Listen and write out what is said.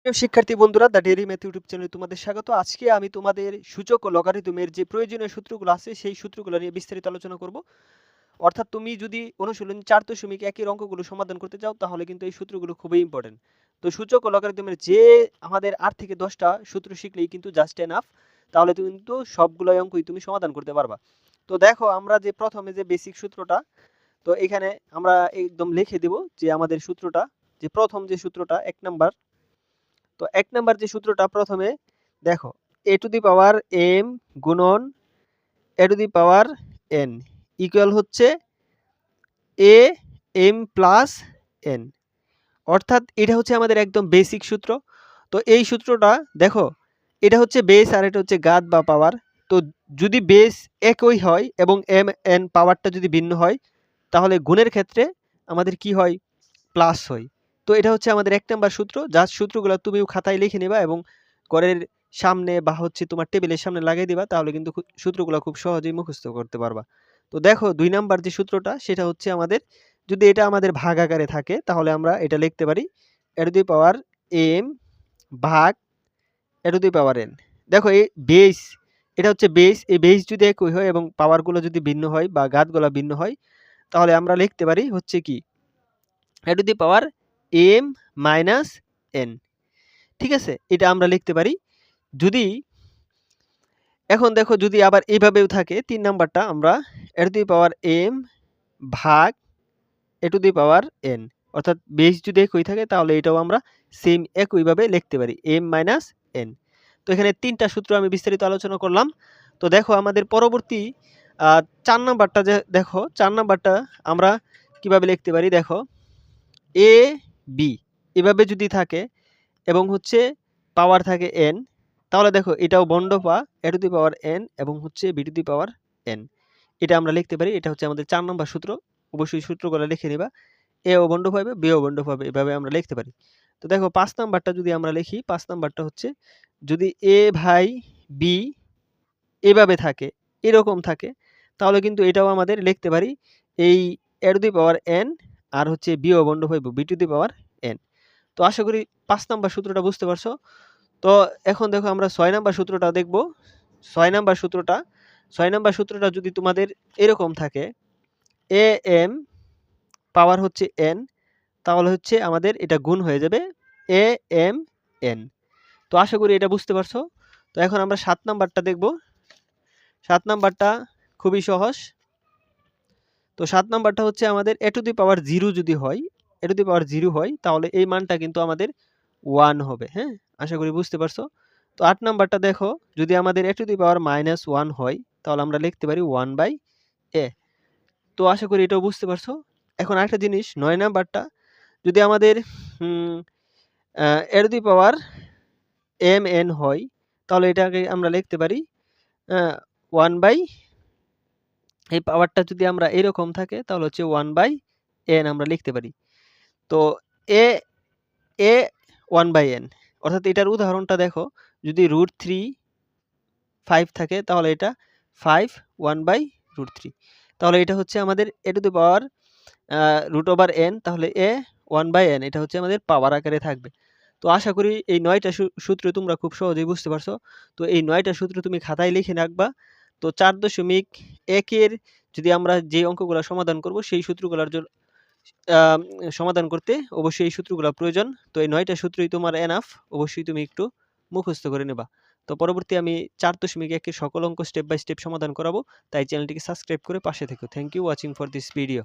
প্রিয় শিক্ষার্থী বন্ধুরা, দ্য ডেইলি ম্যাথ ইউটিউব চ্যানেলে তোমাদের স্বাগত। আজকে আমি তোমাদের সূচক ও লগারিদমের যে প্রয়োজনীয় সূত্রগুলো আছে সেই সূত্রগুলো নিয়ে বিস্তারিত আলোচনা করব। অর্থাৎ তুমি যদি অনুশীলনী 4.1 এর অঙ্কগুলো সমাধান করতে চাও তাহলে কিন্তু এই সূত্রগুলো খুবই ইম্পর্টেন্ট। তো সূচক ও লগারিদমের যে আমাদের 8 থেকে 10টা সূত্র শিখলেই কিন্তু জাস্ট এনাফ, তাহলে তুমি কিন্তু সবগুলো অঙ্কই তুমি সমাধান করতে পারবা। তো দেখো, আমরা যে প্রথমে যে বেসিক সূত্রটা, তো এখানে আমরা একদম লিখে দেব যে আমাদের সূত্রটা, যে প্রথম যে সূত্রটা 1 নাম্বার। তো 1 নাম্বার যে সূত্রটা প্রথমে দেখো, a to the power m গুণন a to the power n equal হচ্ছে a m প্লাস n। অর্থাৎ এটা হচ্ছে আমাদের একদম বেসিক সূত্র। তো এই সূত্রটা দেখো, এটা হচ্ছে বেস আর এটা হচ্ছে ঘাত বা পাওয়ার। তো যদি বেস একই হয় এবং m n পাওয়ারটা যদি ভিন্ন হয় তাহলে গুণের ক্ষেত্রে আমাদের কি হয়? প্লাস হয়। তো এটা হচ্ছে আমাদের 1 নাম্বার সূত্র। যার সূত্রগুলো তুমিও খাতায় লিখে নিবা এবং ঘরের সামনে বা হচ্ছে তোমার টেবিলের সামনে লাগিয়ে দিবা, তাহলে কিন্তু সূত্রগুলো খুব সহজেই মুখস্থ করতে পারবা। তো দেখো 2 নাম্বার যে সূত্রটা সেটা হচ্ছে আমাদের, যদি এটা আমাদের ভাগ আকারে থাকে তাহলে আমরা এটা লিখতে পারি a to the power m ভাগ a to the power n। দেখো এই বেস, এটা হচ্ছে বেস, এই বেস যদি একই হয় এবং পাওয়ারগুলো যদি ভিন্ন হয় বা ঘাতগুলো ভিন্ন হয় তাহলে আমরা লিখতে পারি হচ্ছে কি a to the power m minus n। ঠিক আছে, এটা আমরা লিখতে পারি। যদি এখন দেখো, যদি আবার এইভাবেও থাকে 3 নাম্বারটা, আমরা a to the power m ভাগ a to the power n, অর্থাৎ বেস যদি একই থাকে তাহলে এটাও আমরা সেম একইভাবে লিখতে পারি m মাইনাস n। তো এখানে 3টা সূত্র আমি বিস্তারিত আলোচনা করলাম। তো দেখো আমাদের পরবর্তী 4 নাম্বারটা, যে দেখো 4 নাম্বারটা আমরা কিভাবে লিখতে পারি। দেখো a b এভাবে যদি থাকে এবং হচ্ছে পাওয়ার থাকে n, তাহলে দেখো এটাও বন্ড পা a to the power n এবং হচ্ছে b to the power n। এটা আমরা লিখতে পারি, এটা হচ্ছে আমাদের 4 নম্বর সূত্র। অবশ্যই সূত্রগুলো লিখে নিবা। a ও বন্ড পাবে, b ও বন্ড পাবে, এভাবে আমরা লিখতে পারি। তো দেখো 5 নাম্বারটা যদি আমরা লিখি, 5 নাম্বারটা হচ্ছে যদি a ভাই b এভাবে থাকে, এরকম থাকে, তাহলে কিন্তু এটাও আমাদের লিখতে পারি এই a to the power n আর হচ্ছে b ও বন্ড পাইব b to the power n। তো আশা করি 5 নাম্বার সূত্রটা বুঝতে পারছো। তো এখন দেখো আমরা 6 নাম্বার সূত্রটা দেখব। 6 নাম্বার সূত্রটা, 6 নাম্বার সূত্রটা যদি তোমাদের এরকম থাকে a m পাওয়ার হচ্ছে n, তাহলে হচ্ছে আমাদের এটা গুণ হয়ে যাবে a m n। তো আশা করি এটা বুঝতে পারছো। তো এখন আমরা 7 নাম্বারটা দেখব। 7 নাম্বারটা খুবই সহজ। তো 7 নাম্বারটা হচ্ছে আমাদের a টু দি পাওয়ার 0 যদি হয়, a টু দি পাওয়ার 0 হয় তাহলে এই মানটা কিন্তু আমাদের 1 হবে। হ্যাঁ, আশা করি বুঝতে পারছো। তো 8 নাম্বারটা দেখো, যদি আমাদের a টু দি পাওয়ার -1 হয় তাহলে আমরা লিখতে পারি 1/a। তো আশা করি এটাও বুঝতে পারছো। এখন আরেকটা জিনিস, 9 নাম্বারটা যদি আমাদের a to the power mn হয় তাহলে এটাকে আমরা লিখতে পারি 1 বাই, এই পাওয়ারটা যদি আমরা এরকম থাকে তাহলে হচ্ছে 1/n আমরা লিখতে পারি। তো a a 1/n, অর্থাৎ এটার উদাহরণটা দেখো, যদি √3 5 থাকে তাহলে এটা 5 1/√3। তাহলে এটা হচ্ছে আমাদের a to the power √n, তাহলে a 1/n এটা হচ্ছে আমাদের পাওয়ার আকারে থাকবে। তো আশা করি এই 9টা সূত্র তোমরা খুব সহজেই বুঝতে পারছো। তো এই 9টা সূত্র তুমি খাতায় লিখে রাখবা। তো 4.1 এর যদি আমরা যে অঙ্কগুলো সমাধান করব সেই সূত্রগুলোর সমাধান করতে অবশ্যই এই সূত্রগুলো প্রয়োজন। তো এই 9টা সূত্রই তোমার এনাফ, অবশ্যই তুমি একটু মুখস্থ করে নেবা। তো পরবর্তী আমি 4.1 এর সকল অঙ্ক স্টেপ বাই স্টেপ সমাধান করাবো, তাই চ্যানেলটিকে সাবস্ক্রাইব করে পাশে থেকো। Thank you watching for this video.